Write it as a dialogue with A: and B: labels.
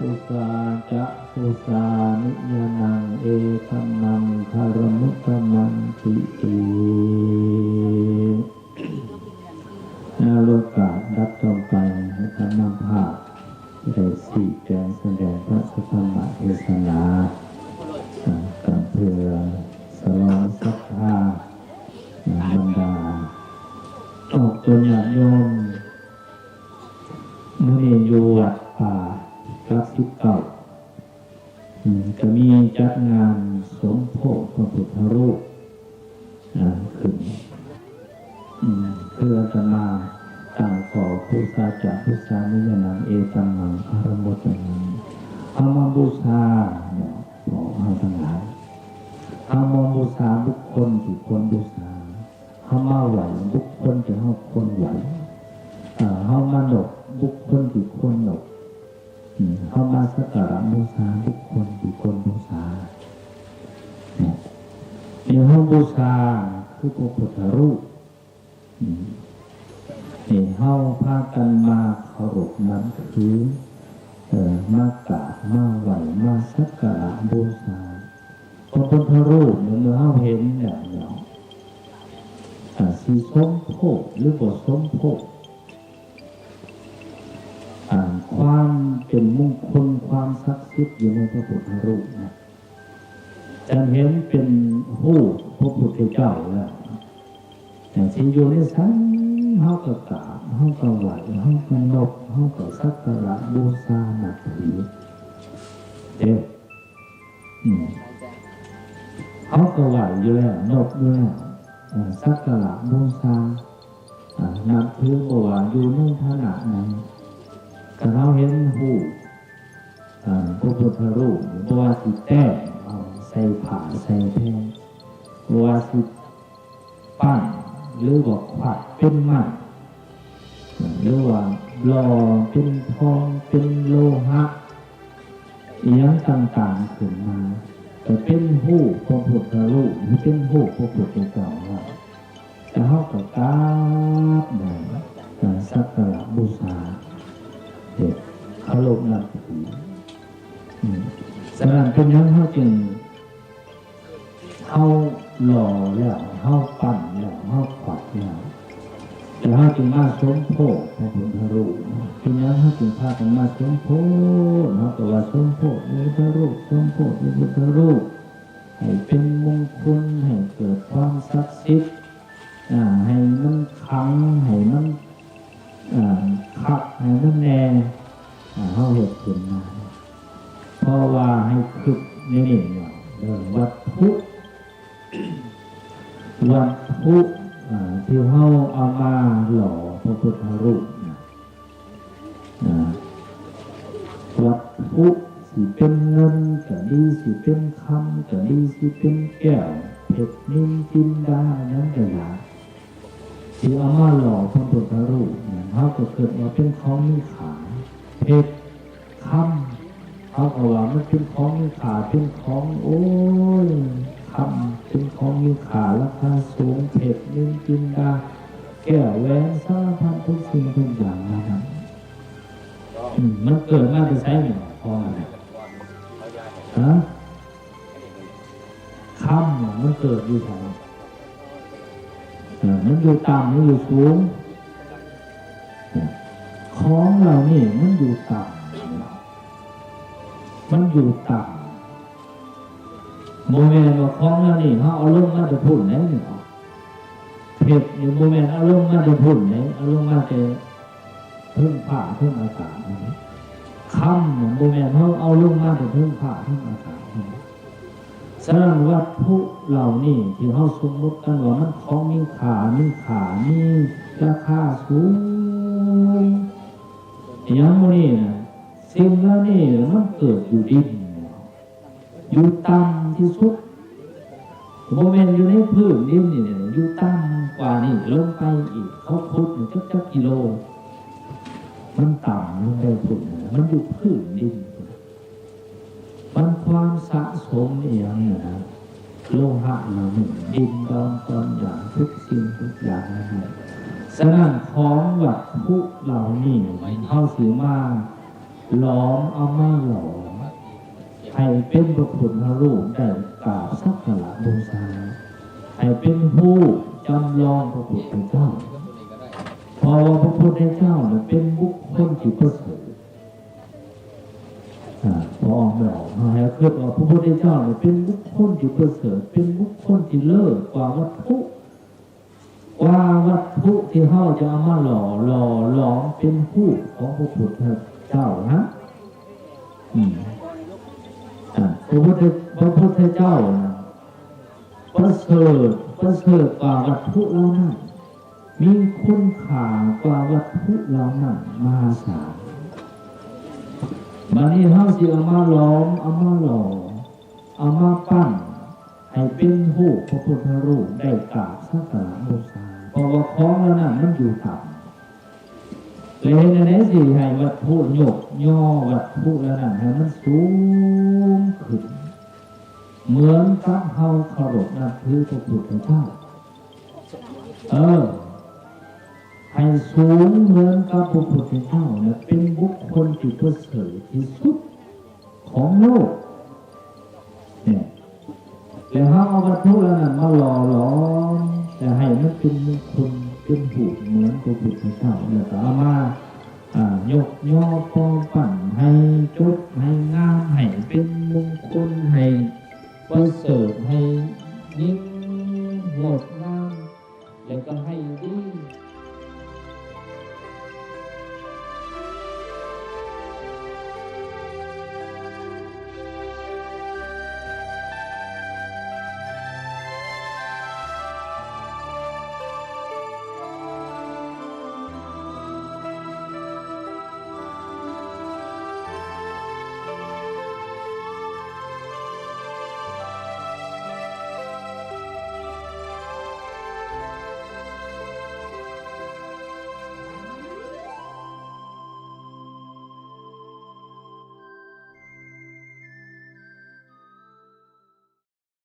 A: อุสาจะอุสานิยานังเอตัมมังคารมุตตมังติอินาโลกาดับต่อไปให้ท่านนำภาพได้สี่แจงแสดงพระสัทธรรมเทศนากับเพื่อสลองศรัทธาบรรดาออกจนญาติโยมมื้อนี้อยู่วัดป่ารักสิบเก้าจะมีจัดงานสมโภชพระพุทธรูปขึ้นเพื่อจะมาตั้งขอผู้สาจะผู้สานิยนังเอตัมมังอารมุตตังเอามาบูชาขอเอาทั้งหลายเอามาบูชาบุคคลที่ควรบูชาเอามาไหวบุคคลที่เขาควรไหวเอามาหนกบุคคลที่ควรหนกเอามาสักการะบูชาบุคคลที่ควรบูชาเนี่ยเขาบูชาคือพระพุทธรูปเนี่ยเขาพากันมาเคารพนับถือมากราบมาไหวมาสักการะบูชาพระพุทธรูปเมื่อเขาเห็นอย่างเนาะสีสมโภชหรือบ่สมโภชความเป็นมงคลความศักดิ์สิทธิ์อยู่ในพระพุทธรูปนะจะเห็นเป็นหู้พระพุทธเจ้าแล้วแต่ที่อยู่ในสันเขาก็กราบเขาก็ไหวเขาก็นบเขาก็สักการะบูชานับถือเขาก็ไหวอยู่แล้วนบอยู่แล้วสักการะบูชานับถือบ่ว่าอยู่ในฐานะไหนถ้าเราเห็นหูพระพุทธรูปบ่ว่าสิแต้มใส่ผ้าใส่แพรบ่ว่าสิปั้นหรือว่าขวัดเป็นไม้หรือว่าหล่อเป็นทองเป็นโลหะอย่างต่างๆขึ้นมาจะเป็นหูพระพุทธรูปหรือเป็นหูพระพุทธเจ้าแต่เขาก็กราบสักการะบูชาเคารพนับถือฉะนั้นเป็นอย่างเขาจึงเขาหล่อแล้วเขาปั้นแล้วเขาขวัดแล้วแต่เขาจึงมาสมโภชพระพุทธรูปเป็นอย่างเขาจึงพากันมาสมโภชเขาก็ว่าสมโภชพระพุทธรูปสมโภชพระพุทธรูปให้เป็นมงคลให้เกิดความศักดิ์สิทธิ์ให้มันขังให้มันขัดให้มันแน่เขาเห็นขึ้นมาเพราะว่าให้คึกนี่วัตถุที่เขาเอามาหล่อพระพุทธรูปวัตถุสิเป็นเงินก็ดีสิเป็นคำก็ดีสิเป็นแก้วเพชรนิลจินดานั้นก็อย่างที่เอามาหล่อพระพุทธรูปเขาก็เกิดมาเป็นของมีขาเพชรคำเขาก็ว่ามันเป็นของมีขาเป็นของโอ้ยคำเป็นของมีขาราคาสูงเพชรนิลจินดาแก้วแหวนสารพัดทุกสิ่งทุกอย่างนะครับมันเกิดมาจะใช้หนึ่งพออะไรคำมันเกิดอยู่ไหนมันอยู่ต่ำมันอยู่สูงของเรานี่มันอยู่ต่ำมันอยู่ต่ำโมเมนต์ว่าของเรานี่เขาเอาลงมาจะพูดไหนเนี่ยเพชรอยู่โมเมนต์เอาลงมาจะพูดไหนเอาลงมาจะเพิ่มผ้าเพิ่มอากาศคำโมเมนต์เขาเอาลงมาจะเพิ่มผ้าเพิ่มอากาศฉะนั้นวัตถุเหล่านี้ที่เขาสมมติกันว่ามันของมีขามีราคาสูงอย่างนี้นะสิ่งเหล่านี้มันเกิดอยู่ดินอยู่ต่ำที่สุดโมเมนต์อยู่ในพื้นดินนี่อยู่ต่ำกว่านี่ลงไปอีกเขาขุดจักกิโลมันต่ำลงไปพุ่นมันอยู่พื้นดินมันความสะสมอย่างนี้นะโลหะเราหนึ่งดินดอนตอนอย่างทุกสิ่งทุกอย่างนะครับ ฉะนั้นของวัตถุเหล่านี้เข้าสิมา หลอมเอามาหลอมให้เป็นพระพุทธรูปได้กราบสักการะบูชาให้เป็นผู้จำลองพระพุทธเจ้าเพราะว่าพระพุทธเจ้าเนี่ยเป็นบุคคลที่ประเสริฐพอออกแบบให้เกิดว่าพระพุทธเจ้าเนี่ยเป็นบุคคลที่ประเสริฐเป็นบุคคลที่เลิศกว่าวัตถุที่เขาจะเอามาหล่อหลอมเป็นผู้ของพระพุทธเจ้านะพระพุทธเจ้านะประเสริฐกว่าวัตถุเหล่านั้นมีคุณค่ากว่าวัตถุเหล่านั้นมหาศาลบัดนี้เขาสิเอามาหลอมเอามาหล่อเอามาปั้นให้เป็นรูปพระพุทธรูปได้กราบสักการะบูชาเพราะว่าของแล้วนั้นมันอยู่ต่ำเลยในนี้สิให้วัตถุยกย่อวัตถุแล้วนั้นให้มันสูงขึ้นเหมือนกับเขาเคารพนับถือพระพุทธเจ้าให้สูงเหมือนกับพระพุทธเจ้าเนี่ยเป็นบุคคลที่ประเสริฐที่สุดของโลกเนี่ยแล้วเขาเอาวัตถุแล้วนั้นมาหล่อหลอมแต่ให้มันเป็นมงคลเป็นหูเหมือนพระพุทธเจ้าแล้วก็เอามายกย่อป้องปั่นให้จบให้งามให้เป็นมงคลให้ประเสริฐให้ยิ่งงดงามแล้วก็ให้ดี